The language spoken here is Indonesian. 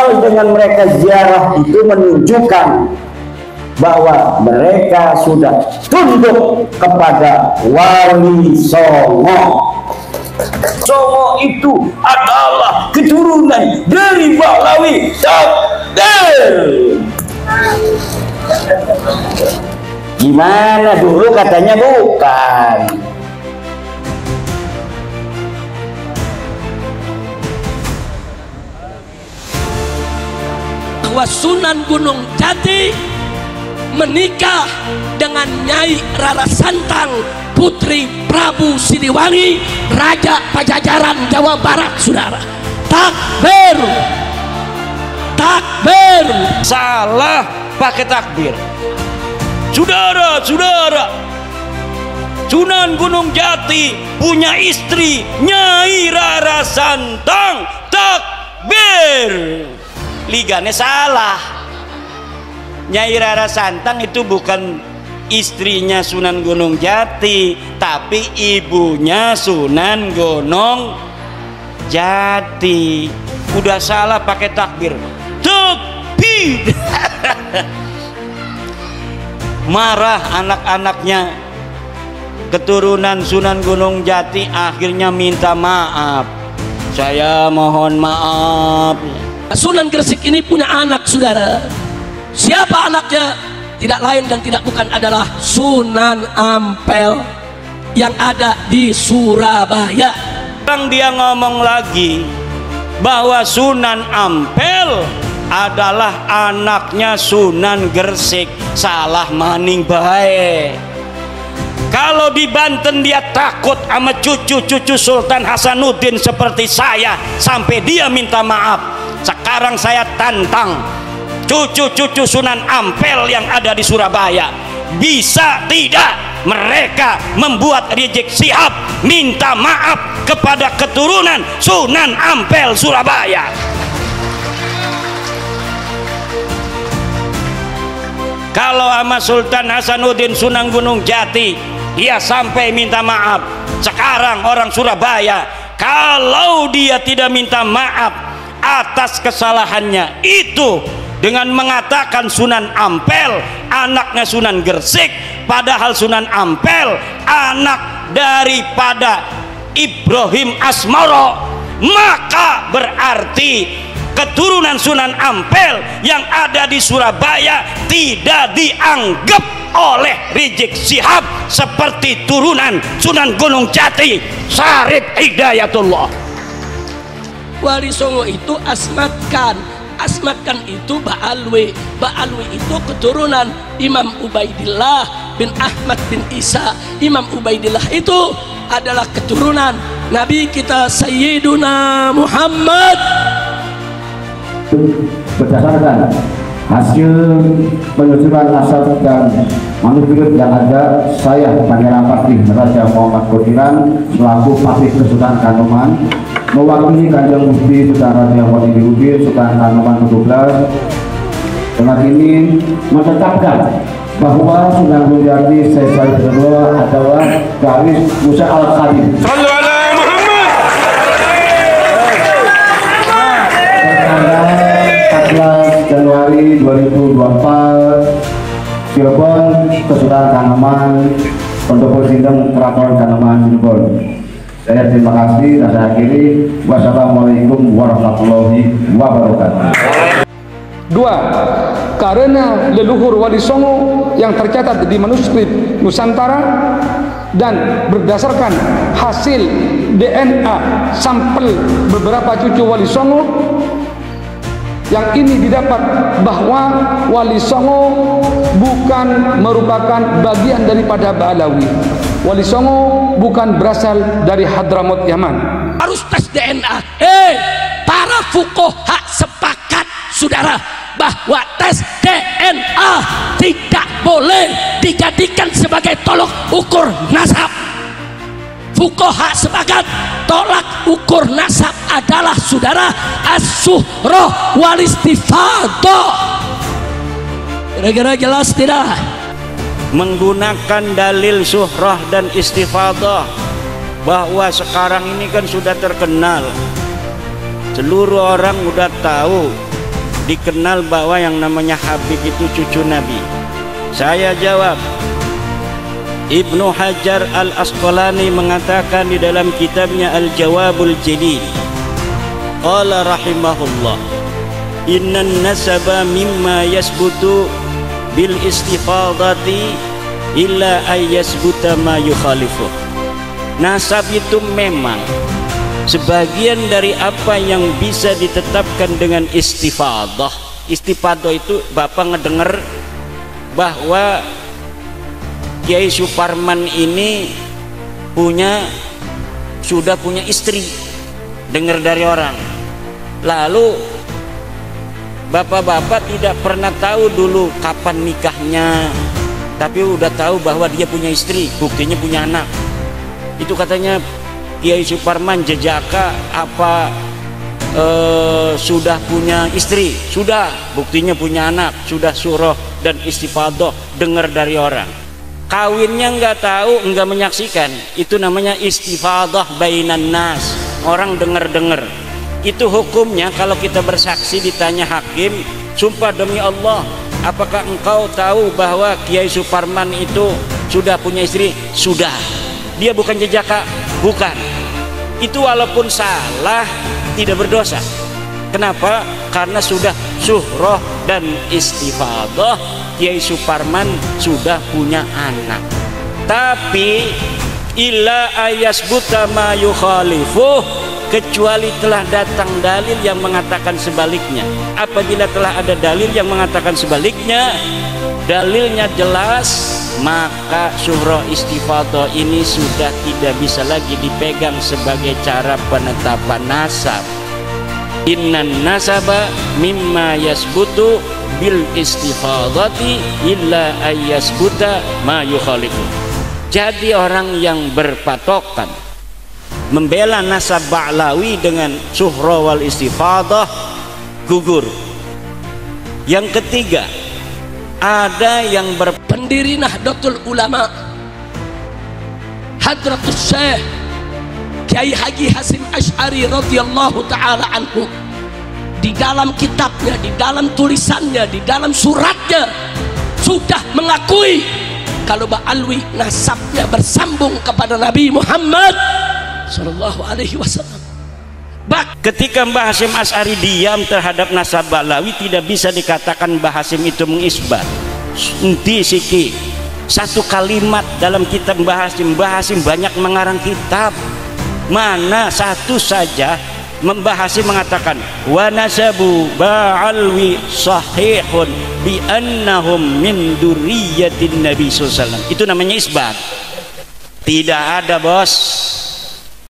awal dengan mereka ziarah itu menunjukkan bahwa mereka sudah tunduk kepada Wali Songo. Songo itu adalah keturunan dari Balawi Takbir. Gimana dulu katanya bukan? Bahwa Sunan Gunung Jati menikah dengan Nyai Rara Santang, putri Prabu Siliwangi, Raja Pajajaran Jawa Barat, saudara. Takbir, takbir. Salah pakai takbir. Saudara-saudara, Sunan Gunung Jati punya istri Nyai Rara Santang. Takbir. Ligane salah. Nyai Rara Santang itu bukan istrinya Sunan Gunung Jati, tapi ibunya Sunan Gunung Jati. Udah salah pakai takbir. Takbir. Marah anak-anaknya keturunan Sunan Gunung Jati, akhirnya minta maaf. Saya mohon maaf. Sunan Gresik ini punya anak, saudara. Siapa anaknya? Tidak lain dan tidak bukan adalah Sunan Ampel yang ada di Surabaya. Sekarang dia ngomong lagi bahwa Sunan Ampel adalah anaknya Sunan Gresik. Salah maning bae. Kalau di Banten dia takut sama cucu-cucu Sultan Hasanuddin seperti saya sampai dia minta maaf. Sekarang saya tantang cucu-cucu Sunan Ampel yang ada di Surabaya, bisa tidak mereka membuat Rizik Syihab minta maaf kepada keturunan Sunan Ampel Surabaya? Kalau sama Sultan Hasanuddin Sunan Gunung Jati dia sampai minta maaf, sekarang orang Surabaya kalau dia tidak minta maaf atas kesalahannya itu dengan mengatakan Sunan Ampel anaknya Sunan Gresik, padahal Sunan Ampel anak daripada Ibrahim Asmoro, maka berarti keturunan Sunan Ampel yang ada di Surabaya tidak dianggap oleh Rizik Syihab seperti turunan Sunan Gunung Jati Syarif Hidayatullah. Wali Songo itu asmatkan itu Ba'alwi. Ba'alwi itu keturunan Imam Ubaidillah bin Ahmad bin Isa. Imam Ubaidillah itu adalah keturunan Nabi kita Sayyiduna Muhammad. Berdasarkan hasil penelusuran asal dan manuskrip yang ada, saya Pangeran Patih Raja Muhammad Qodiran selaku Patih Kesultanan Kanoman mewakili Kanjeng Gusti Sultan Raja Muhammad Hidayatullah Sultan Kanoman ke-12 dengan ini menetapkan bahwa Sunan Gunung Jati Syekh adalah garis Musa Al-Khadim. Januari 2024 Cirebon, Kesultanan Kanoman, Pendopo Sindang Keraton Kanoman Cirebon. Saya terima kasih dan saya akhiri. Wassalamualaikum warahmatullahi wabarakatuh. 2. Karena leluhur Wali Songo yang tercatat di manuskrip Nusantara dan berdasarkan hasil DNA sampel beberapa cucu Wali Songo yang ini didapat bahwa Wali Songo bukan merupakan bagian daripada Ba'alawi. Wali Songo bukan berasal dari Hadramut Yaman. Harus tes DNA. Para fuqaha sepakat, saudara, bahwa tes DNA tidak boleh dijadikan sebagai tolok ukur nasab. Fuqaha sepakat tolak ukur nasab adalah, saudara, as-suhrah wal istifadah. Kira-kira jelas tidak? Menggunakan dalil suhrah dan istifadah, bahwa sekarang ini kan sudah terkenal, seluruh orang udah tahu dikenal bahwa yang namanya Habib itu cucu Nabi? Saya jawab, Ibnu Hajar Al-Asqalani mengatakan di dalam kitabnya Al-Jawabul Jadid, qala rahimahullah, innan nasaba mimma yasbutu bil istifadati illa ayyasbuta ma yukhalifuh. Nasab itu memang sebagian dari apa yang bisa ditetapkan dengan istifadah. Istifadah itu Bapak ngedenger bahwa Kiai Suparman ini sudah punya istri, dengar dari orang. Lalu bapak-bapak tidak pernah tahu dulu kapan nikahnya, tapi udah tahu bahwa dia punya istri, buktinya punya anak. Itu katanya Kiai Suparman jejaka apa sudah punya istri, sudah, buktinya punya anak, sudah surah dan istifadah, dengar dari orang. Kawinnya nggak tahu, nggak menyaksikan, itu namanya istifadah bainan nas, orang dengar-dengar. Itu hukumnya kalau kita bersaksi ditanya hakim, sumpah demi Allah, apakah engkau tahu bahwa Kiai Suparman itu sudah punya istri? Sudah. Dia bukan jejaka? Bukan. Itu walaupun salah tidak berdosa. Kenapa? Karena sudah suhroh dan istifadah, Kiai Suparman sudah punya anak. Tapi illa ayasbuta ma yukhalifuh, kecuali telah datang dalil yang mengatakan sebaliknya. Apabila telah ada dalil yang mengatakan sebaliknya, dalilnya jelas, maka suhroh istifadah ini sudah tidak bisa lagi dipegang sebagai cara penetapan nasab. Innan nasaba mimma yasbutu bil istifadati illa ayyasbuta ma yukhalifu. Jadi orang yang berpatokan membela nasab Ba'lawi dengan suhra wal istifadah gugur. Yang ketiga, ada yang pendiri Nahdlatul Ulama Hadratus Syekh Kiai Haji Hasyim Asy'ari radhiyallahu taala anhu, di dalam kitabnya, di dalam tulisannya, di dalam suratnya sudah mengakui kalau Ba'alwi nasabnya bersambung kepada Nabi Muhammad sallallahu alaihi wasallam. Ketika Mbah Hasyim Asy'ari diam terhadap nasab Ba'lawi, tidak bisa dikatakan Mbah Hasyim itu mengisbat. Enti siki satu kalimat dalam kitab Mbah Hasyim banyak mengarang kitab, mana satu saja Mbah Hasyim mengatakan wa nasabu Ba'alwi sahihun bi annahum min dzurriyyatin Nabi sallallahu alaihi wasallam. Itu namanya isbat. Tidak ada, bos.